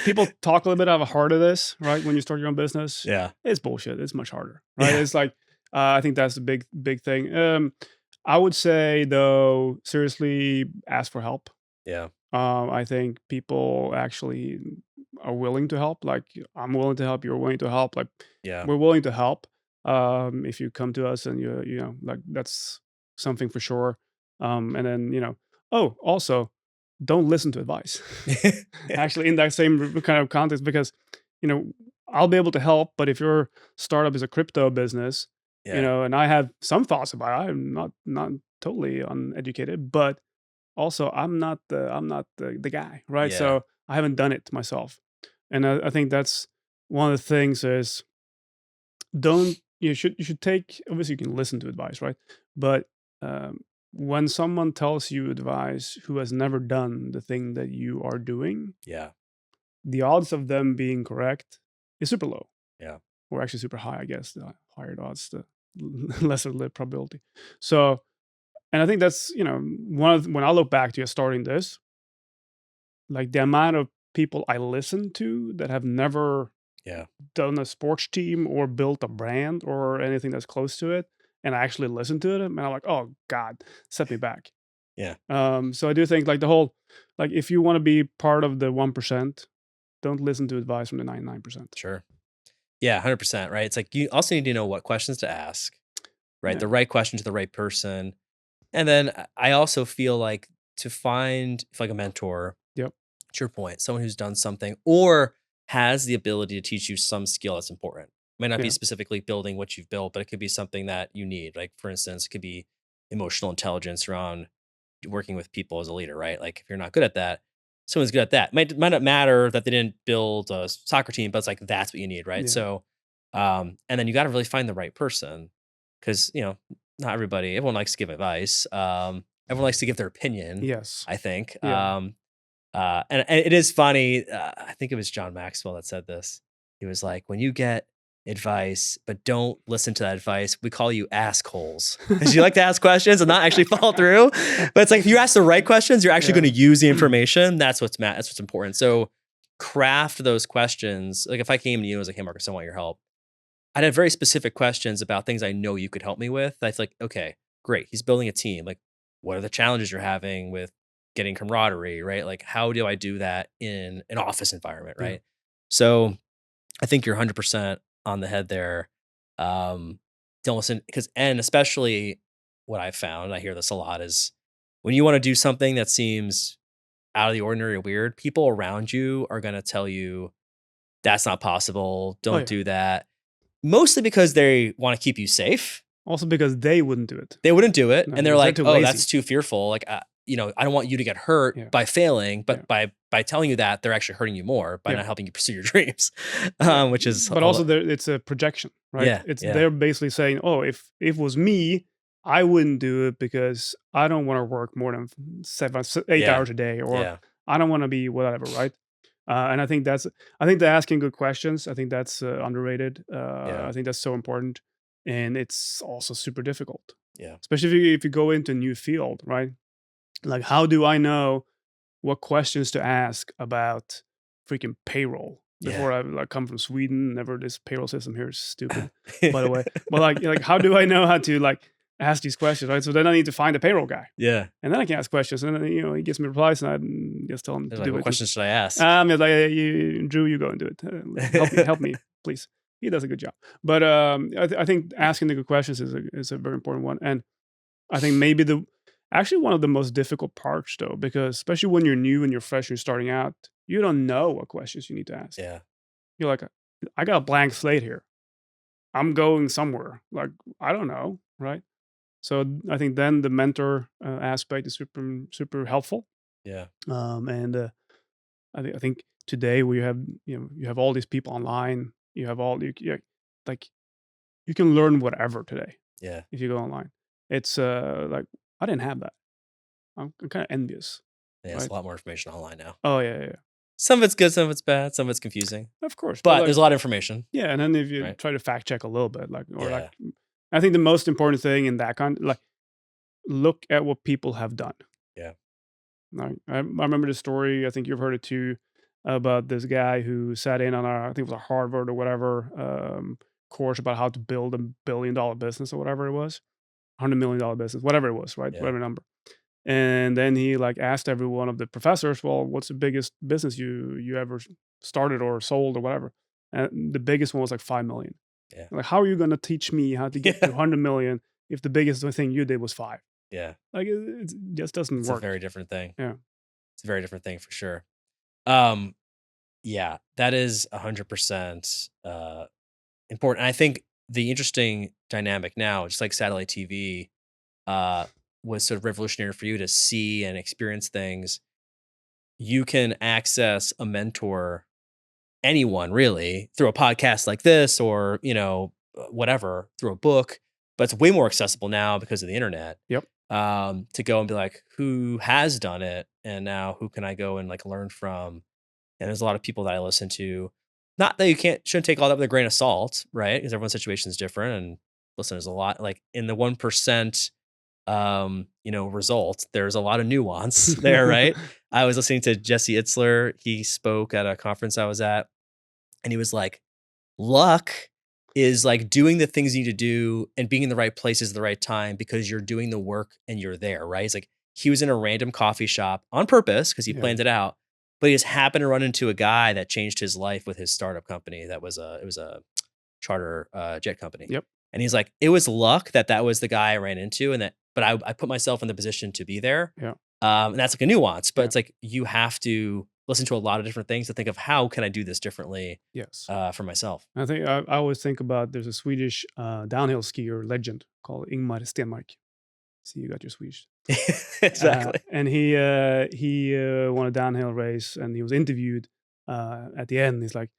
people talk a little bit out of heart of this, right? When you start your own business, Yeah, it's bullshit. It's much harder, right? yeah, It's like I think that's the big thing. I would say though, seriously, ask for help. yeah, I think people actually are willing to help. Like I'm willing to help. You're willing to help. Like yeah, we're willing to help. If you come to us and like that's something for sure. And then oh, also don't listen to advice. yeah, Actually, in that same kind of context, because you know I'll be able to help, but if your startup is a crypto business, yeah, and I have some thoughts about it, I'm not totally uneducated, but also I'm not the guy, right? yeah, So I haven't done it myself, and I think that's one of the things is don't you should take, obviously you can listen to advice, right? But when someone tells you advice who has never done the thing that you are doing, yeah, the odds of them being correct is super low, yeah, or actually super high, I guess. The higher the odds, the lesser the probability. So, and I think that's when I look back to starting this, like the amount of people I listen to that have never yeah, done a sports team or built a brand or anything that's close to it, and I actually listen to them, and I'm like, oh God, set me back. yeah, So I do think like the whole, like if you want to be part of the 1%, Don't listen to advice from the 99%. Sure. Yeah, 100%, right? It's like you also need to know what questions to ask, right? Yeah. The right question to the right person. And then I also feel like to find if like a mentor, Yep. to your point, someone who's done something or has the ability to teach you some skill that's important. Might not be Yeah. specifically building what you've built, but it could be something that you need. Like for instance, it could be emotional intelligence around working with people as a leader, right? Like if you're not good at that, someone's good at that. Might not matter that they didn't build a soccer team, but it's like that's what you need, right? Yeah. So, and then you got to really find the right person because not everybody, everyone likes to give advice. Everyone likes to give their opinion. Yes. I think, Yeah. and it is funny. I think it was John Maxwell that said this. He was like, when you get advice, but don't listen to that advice, we call you assholes because you like to ask questions and not actually follow through. But it's like if you ask the right questions, you're actually Yeah. going to use the information. That's what's important. So craft those questions. Like if I came to you and was like, hey Marcus, I want your help. I'd have very specific questions about things I know you could help me with. That's like, okay, great. He's building a team. Like, what are the challenges you're having with getting camaraderie, right? Like, how do I do that in an office environment, Yeah. right? So I think you're 100% on the head there. Don't listen and especially what I've found, I hear this a lot, is when you want to do something that seems out of the ordinary or weird, people around you are going to tell you that's not possible. Oh Don't yeah. do that. Mostly because they want to keep you safe. Also because they wouldn't do it. They wouldn't do it, No, and they're because they're like, too "Oh, lazy. that's too fearful." Like, I don't want you to get hurt Yeah. by failing, Yeah. but by telling you that, they're actually hurting you more by Yeah. not helping you pursue your dreams, Yeah. which is But also it's a projection, right? Yeah, It's yeah. they're basically saying, oh, if it was me, I wouldn't do it because I don't want to work more than 8 Yeah. hours a day, or Yeah, I don't want to be whatever, right? And I think they're asking good questions. I think that's underrated. yeah, I think that's so important, and it's also super difficult, yeah, especially if you go into a new field, right? Like, how do I know what questions to ask about freaking payroll yeah. before I like come from Sweden? Never, this payroll system here is stupid, by the way. But like how do I know how to like ask these questions, right? So then I need to find a payroll guy, Yeah. and then I can ask questions, and then he gives me replies, and I just tell him They're to like, do "What it. questions should I ask?" It's like, Drew, you go and do it. Help me, please. He does a good job, but I think asking the good questions is a very important one, and I think maybe actually one of the most difficult parts though, because especially when you're new and you're fresh, you're starting out, you don't know what questions you need to ask. Yeah, You're like, I got a blank slate here. I'm going somewhere. Like, I don't know, right? So I think then the mentor aspect is super helpful. yeah, And I think today we have you have all these people online. You have like you can learn whatever today yeah, if you go online. It's like I didn't have that. I'm kind of envious, yeah. It's a right? lot more information online now. Oh yeah. Some of it's good, some of it's bad, some of it's confusing, Of course, but but like there's a lot of information, yeah, and then if you right? try to fact check a little bit, like or like Yeah, I think the most important thing in that like look at what people have done. yeah, Like, I remember the story. I think you've heard it too about this guy who sat in on I think it was a Harvard or whatever course about how to build $1 billion business or whatever it was, $100 million business, whatever it was, right? yeah, Whatever number. And then he like asked every one of the professors, well, what's the biggest business you ever started or sold or whatever? And the biggest one was like 5 million. yeah, Like, how are you going to teach me how to get to yeah, 100 million if the biggest thing you did was five? yeah. Like, it just doesn't It's a work. very different thing. Yeah. It's a very different thing for sure. Um, yeah, that is 100% important. And I think the interesting dynamic now, just like satellite TV, uh, was sort of revolutionary for you to see and experience things. You can access a mentor, anyone really, through a podcast like this, or whatever, through a book. But it's way more accessible now because of the internet. Yep. To go and be like, who has done it, and now who can I go and like learn from? And there's a lot of people that I listen to. Not that you shouldn't take all that with a grain of salt, right? Because everyone's situation is different. And listen, there's a lot like in the 1%, result, there's a lot of nuance there, right? I was listening to Jesse Itzler. He spoke at a conference I was at, and he was like, luck is like doing the things you need to do and being in the right places at the right time because you're doing the work and you're there, right? It's like he was in a random coffee shop on purpose because he Yeah. planned it out, but he just happened to run into a guy that changed his life with his startup company. It was a charter jet company. Yep. And he's like, it was luck that was the guy I ran into, and but I put myself in the position to be there. Yeah. And that's like a nuance, but Yeah. it's like you have to listen to a lot of different things to think of how can I do this differently Yes. for myself. I think I always think about there's a Swedish downhill skier legend called Ingmar Stenmark. See, you got your Swedish. Exactly. And he won a downhill race, and he was interviewed at the end. He's like,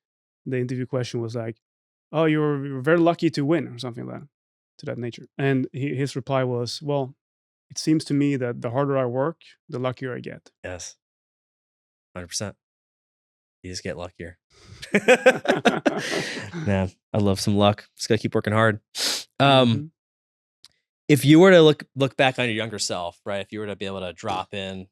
the interview question was like, "Oh, you're very lucky to win," or something like that, to that nature. And his reply was, "Well, it seems to me that the harder I work, the luckier I get." Yes. 100%. You just get luckier. Man, I love some luck. Just gotta keep working hard. Mhm. If you were to look back on your younger self, right? If you were to be able to drop in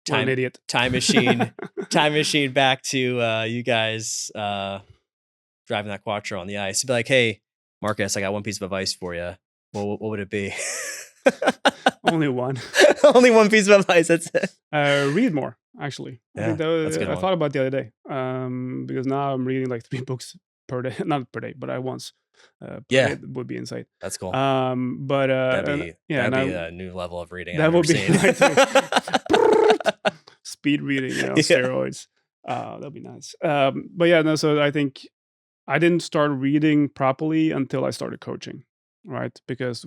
What an idiot. time machine back to you guys driving that quattro on the ice, you'd be like, "Hey, Marcus, I got one piece of advice for you. What would it be?" Only one. Only one piece of advice. That's it. Read more, actually. I Yeah, think that's a good I one. thought about it the other day, because now I'm reading like 3 books per day. Not per day, but I once. Per Yeah. day would be insane. That's cool. But That'd yeah, be and a new level of reading that I've would ever be seen. speed reading, Yeah. steroids. That'd be nice. But yeah, no. So I think I didn't start reading properly until I started coaching, right? Because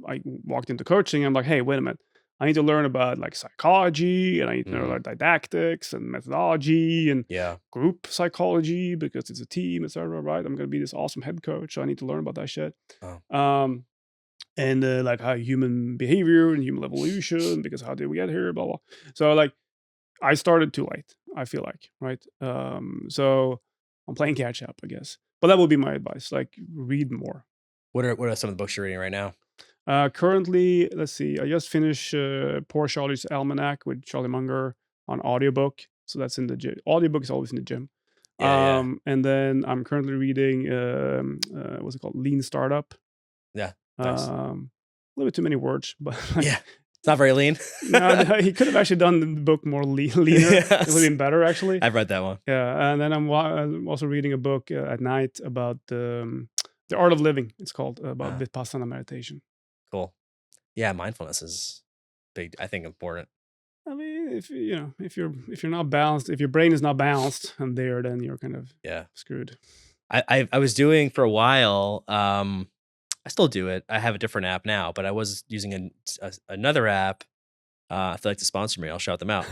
I walked into coaching. I'm like, hey, wait a minute. I need to learn about like psychology, and I need to know Mhm. about didactics and methodology and Yeah. group psychology because it's a team, etc. Right? I'm gonna be this awesome head coach, so I need to learn about that shit. Oh. Um, and like how human behavior and human evolution, because how did we get here? Blah blah. So like I started too late. I feel like, right? So I'm playing catch up, I guess. But that would be my advice. Like, read more. What are some of the books you're reading right now? Currently, let's see. I just finished Poor Charlie's Almanac with Charlie Munger on audiobook. So that's in the gym. Audiobook is always in the gym. Yeah. And then I'm currently reading what's it called? Lean Startup. Yeah. Nice. A little bit too many words, but like, Yeah. It's not very lean. no, he could have actually done the book more leaner. It would have Yes. been better, actually. I've read that one. Yeah, and then I'm also reading a book at night about the art of living. It's called about Vipassana meditation. Cool. Yeah, mindfulness is big. I think important. I mean, if you're not balanced, if your brain is not balanced and there, then you're kind of Yeah. screwed. I was doing for a while. I still do it. I have a different app now, but I was using another app. If they'd like to sponsor me, I'll shout them out.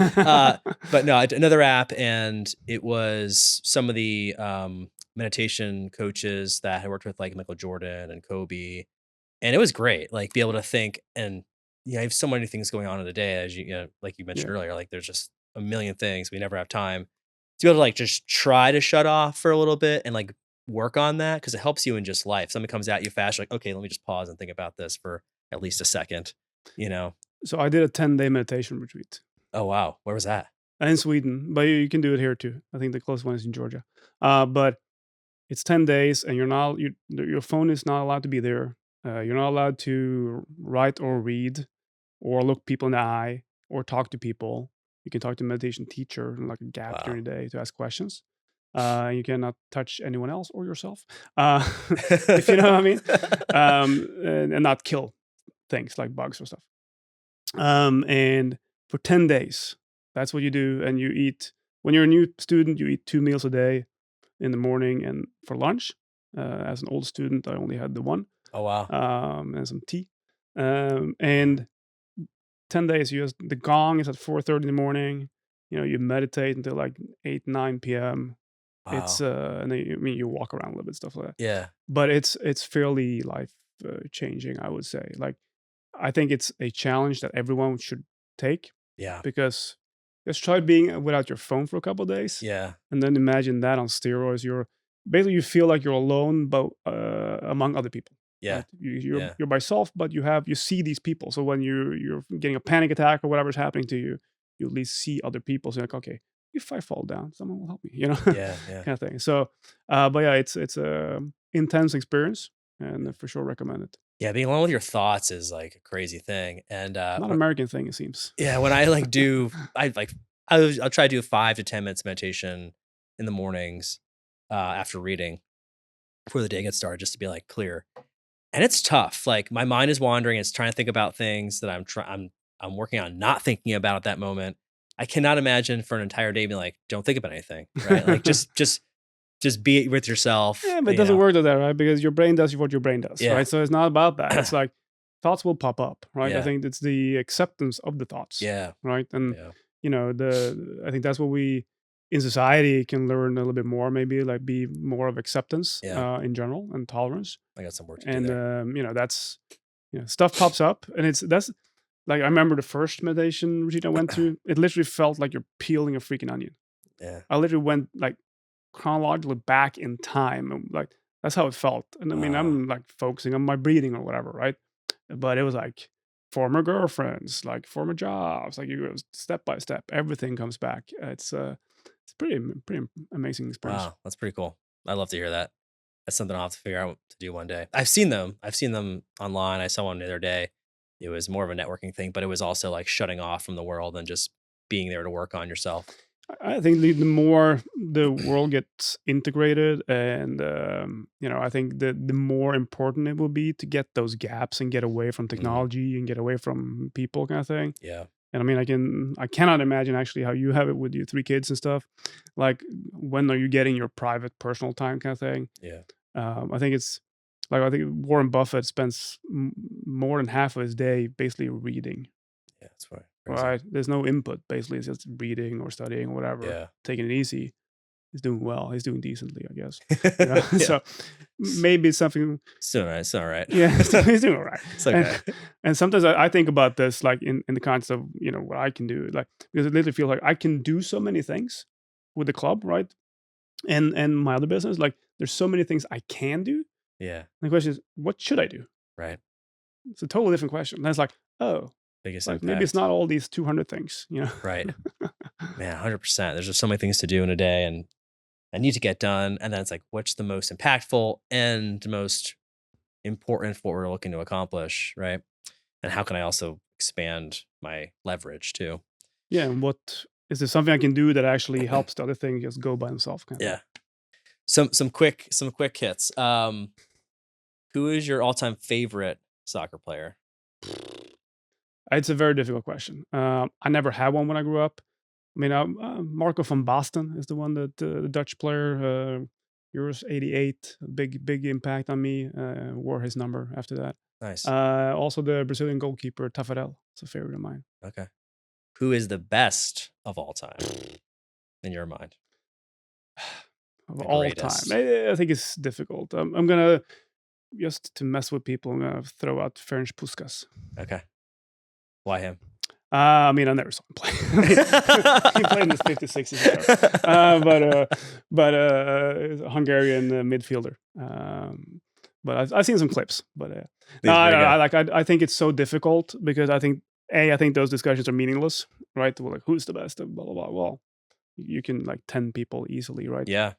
But no, another app, and it was some of the meditation coaches that had worked with like Michael Jordan and Kobe, and it was great. Like be able to think, and I have so many things going on in the day, as like you mentioned Yeah, earlier. Like there's just a million things we never have time to be able to like just try to shut off for a little bit and like work on that because it helps you in just life. Something comes at you fast, you're like, okay, let me just pause and think about this for at least a second. You know? so I did a 10-day meditation retreat Oh wow, where was that? in Sweden, but you can do it here too. I think the closest one is in Georgia. But it's 10 days, and your phone is not allowed to be there. You're not allowed to write or read or look people in the eye or talk to people. You can talk to a meditation teacher in like a gap Wow. during the day to ask questions. You cannot touch anyone else or yourself, if you know what I mean, and not kill things like bugs or stuff. And for 10 days, that's what you do. And you eat, when you're a new student, you eat 2 meals a day in the morning and for lunch. As an old student, I only had the one, Oh wow. and some tea. And 10 days, the gong is at 4:30 in the morning. You meditate until like 8, 9 p.m. It's Wow. and then you walk around a little bit, stuff like that. Yeah. But it's fairly life changing, I would say. Like, I think it's a challenge that everyone should take, Yeah. because just try being without your phone for a couple of days, Yeah. and then imagine that on steroids. You feel like you're alone, but among other people. Yeah. Right? You're Yeah. you're by yourself, but you see these people. So when you're getting a panic attack or whatever's happening to you, you at least see other people. So you're like, okay, if I fall down, someone will help me. Yeah. Yeah. Kind of thing. So, but yeah, it's a intense experience, and I for sure recommend it. Yeah. Being alone with your thoughts is like a crazy thing. And Not an American thing, it seems. yeah, when I like do, I like I'll try to do 5 to 10 minutes meditation in the mornings after reading before the day gets started, just to be like clear. And it's tough. Like my mind is wandering. It's trying to think about things that I'm working on not thinking about at that moment. I cannot imagine for an entire day being like, don't think about anything, right? Like just be with yourself. Yeah, but it doesn't work like that, right? Because your brain does what your brain does, Yeah. right? So it's not about that. It's like thoughts will pop up, right? I Yeah. think it's the acceptance of the thoughts, Yeah. right? And Yeah. I think that's what we in society can learn a little bit more, maybe like be more of acceptance Yeah. in general and tolerance. I got some work to do And there. that's stuff pops up, and that's like I remember the first meditation routine I went through. It literally felt like you're peeling a freaking onion. Yeah. I literally went like chronologically back in time, and like that's how it felt. And I mean, I'm like focusing on my breathing or whatever, right? But it was like former girlfriends, like former jobs, like you go step by step, everything comes back. It's pretty amazing experience. Wow. That's pretty cool. I love to hear that. That's something I'll have to figure out to do one day. I've seen them. I've seen them online. I saw one the other day. It was more of a networking thing, but it was also like shutting off from the world and just being there to work on yourself. I think the more the world gets integrated, and I think the more important it will be to get those gaps and get away from technology and get away from people, kind of thing. Yeah. And I mean, I cannot imagine actually how you have it with your 3 kids and stuff. Like, when are you getting your private, personal time, kind of thing? Yeah. I think it's like I think Warren Buffett spends more than half of his day basically reading. Yeah. That's right. Crazy. Right? There's no input. Basically, it's just reading or studying or whatever, Yeah. taking it easy. He's doing well. He's doing decently, I guess. You know? Yeah. So maybe it's something. It's all right. It's all right. Yeah, he's doing all right. It's okay. And sometimes I think about this, like in the context of what I can do, like because it literally feels like I can do so many things with the club, right? And my other business, like there's so many things I can do. Yeah. And the question is, what should I do? Right. It's a totally different question. And it's like, oh, Biggest like impact. maybe it's not all these 200 things, Right. Man, 100%. There's just so many things to do in a day and I need to get done. And then it's like, what's the most impactful and most important for what we're looking to accomplish, right? And how can I also expand my leverage too? Yeah, and what is there something I can do that actually helps the other thing just go by himself? Kind of Yeah. Some quick hits. Who is your all-time favorite soccer player? It's a very difficult question. I never had one when I grew up. I mean, Marco van Basten is the one that the Dutch player, Euros '88, big impact on me. Wore his number after that. Nice. Also, the Brazilian goalkeeper Tafarel is a favorite of mine. Okay. Who is the best of all time in your mind? Of The all greatest. time, I think it's difficult. I'm gonna just to mess with people. I'm gonna throw out Ferenc Puskas. Okay. Why him? I mean, I never saw him play. He played in his 50s, 60s, but he's a Hungarian midfielder. But I've seen some clips. But no, I think it's so difficult because I think those discussions are meaningless, right? Well, like who's the best? And blah blah blah. Well, you can like 10 people easily, right? Yeah.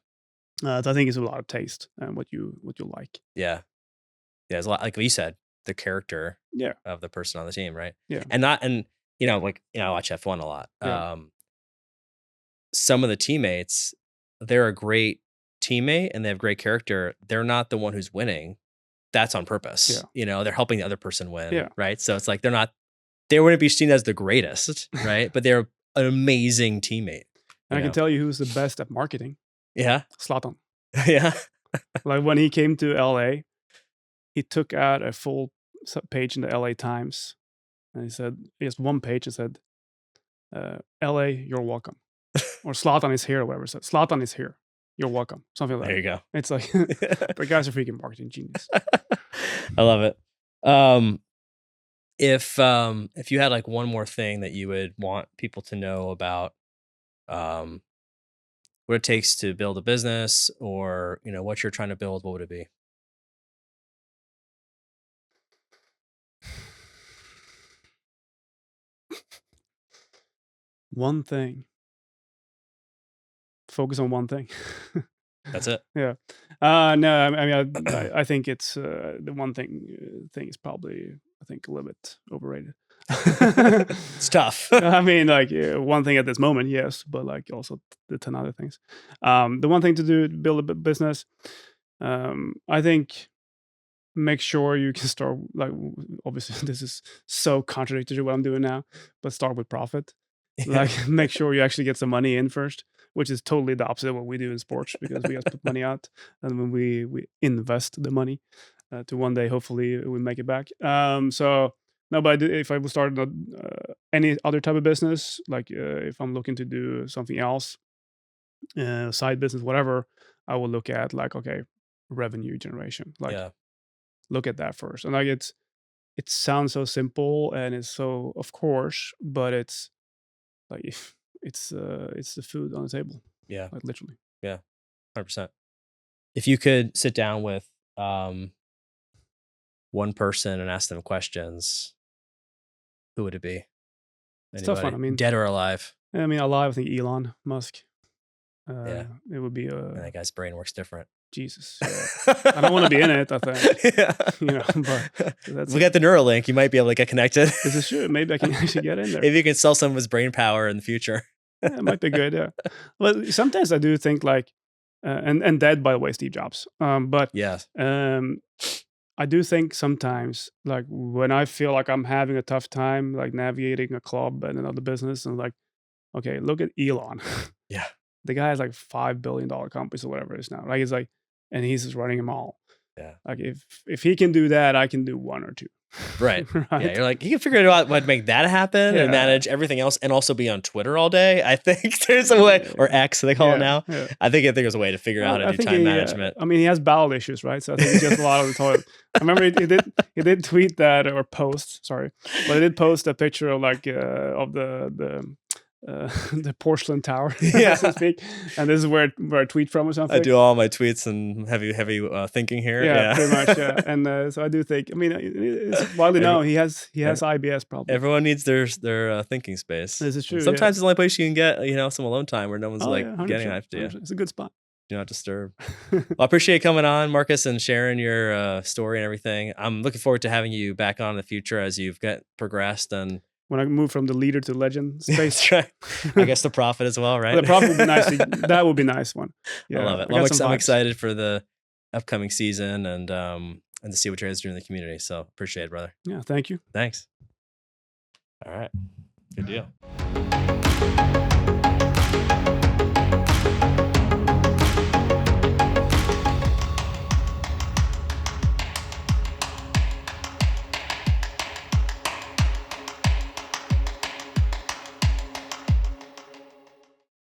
So I think it's a lot of taste and what you like. Yeah. Yeah. It's a lot, like you said, the character Yeah. of the person on the team, right? Yeah. And I watch F1 a lot. Yeah. Some of the teammates, they're a great teammate and they have great character. They're not the one who's winning. That's on purpose. Yeah. They're helping the other person win. Yeah. Right. So it's like they wouldn't be seen as the greatest, right? But they're an amazing teammate. And I can tell you who's the best at marketing. Yeah. Zlatan. Yeah. Like when he came to LA, he took out a full page in the LA Times. And he said, just one page and said, LA, you're welcome. Or Zlatan is here, or whatever it said. Zlatan is here. You're welcome. Something like that. There you go. It's like, the guy's a freaking marketing genius. I love it. If you had like one more thing that you would want people to know about what it takes to build a business or, what you're trying to build, what would it be? One thing. Focus on one thing. That's it. Yeah. No, I mean, I think it's the one thing is probably, I think, a little bit overrated. It's tough. I mean, like one thing at this moment, yes, but like also the 10 other things. The one thing to do to build a business, I think make sure you can start like obviously this is so contradictory to what I'm doing now, but start with profit. Like make sure you actually get some money in first, which is totally the opposite of what we do in sports because we just put money out and when we invest the money to one day hopefully we make it back. So no, but if I would start any other type of business, like if I'm looking to do something else, side business, whatever, I will look at like okay, revenue generation, like Yeah. look at that first. And like it sounds so simple and it's so of course, but it's like it's the food on the table, Yeah. like literally. Yeah. 100%. If you could sit down with one person and ask them questions, who would it be? It's tough one. Anybody, I mean, dead or alive? alive. I think Elon Musk. Yeah. It would be And that guy's brain works different. Jesus. Yeah. I don't want to be in it. I think Yeah. but that's We got the Neuralink. You might be able to get connected. this is true. Maybe I can actually get in there. Maybe you can sell some of his brain power in the future. Yeah, it might be good. Yeah. But sometimes I do think like, and dead by the way, Steve Jobs. But Yes. I do think sometimes, like when I feel like I'm having a tough time, like navigating a club and another business, and like, okay, look at Elon. Yeah. The guy has like $5 billion companies or whatever it is now. Like it's like, and he's just running them all. Yeah. Like if he can do that, I can do one or two. Right. Right? Yeah. You're like, you can figure out what to make that happen Yeah. and manage everything else and also be on Twitter all day. I think there's a way, or X, they call it Yeah, now. yeah. I think there's a way to figure out how I to do think time he, management. I mean, he has bowel issues, right? So I think he gets a lot of the toilet. I remember he did tweet that or post, sorry, but he did post a picture of like of the porcelain tower, Yeah. so to speak. And this is where I tweet from or something. I do all my tweets and heavy thinking here. Yeah, Yeah. pretty much. Yeah, and so I do think. I mean, it's widely known he has IBS probably. Everyone needs their thinking space. This is true. And sometimes it's the only place you can get some alone time where no one's like yeah, getting 100%, after you. 100%. It's a good spot. Do not disturb. Well, I appreciate you coming on, Marcus, and sharing your story and everything. I'm looking forward to having you back on in the future as you've progressed and When I move from the leader to legend space, that's right. I guess the profit as well, right? the profit would be nice. That would be a nice one. Yeah, I love it. I Well, got some I'm vibes. excited for the upcoming season and to see what you guys do in the community. So appreciate it, brother. Yeah, thank you. Thanks. All right. Good deal.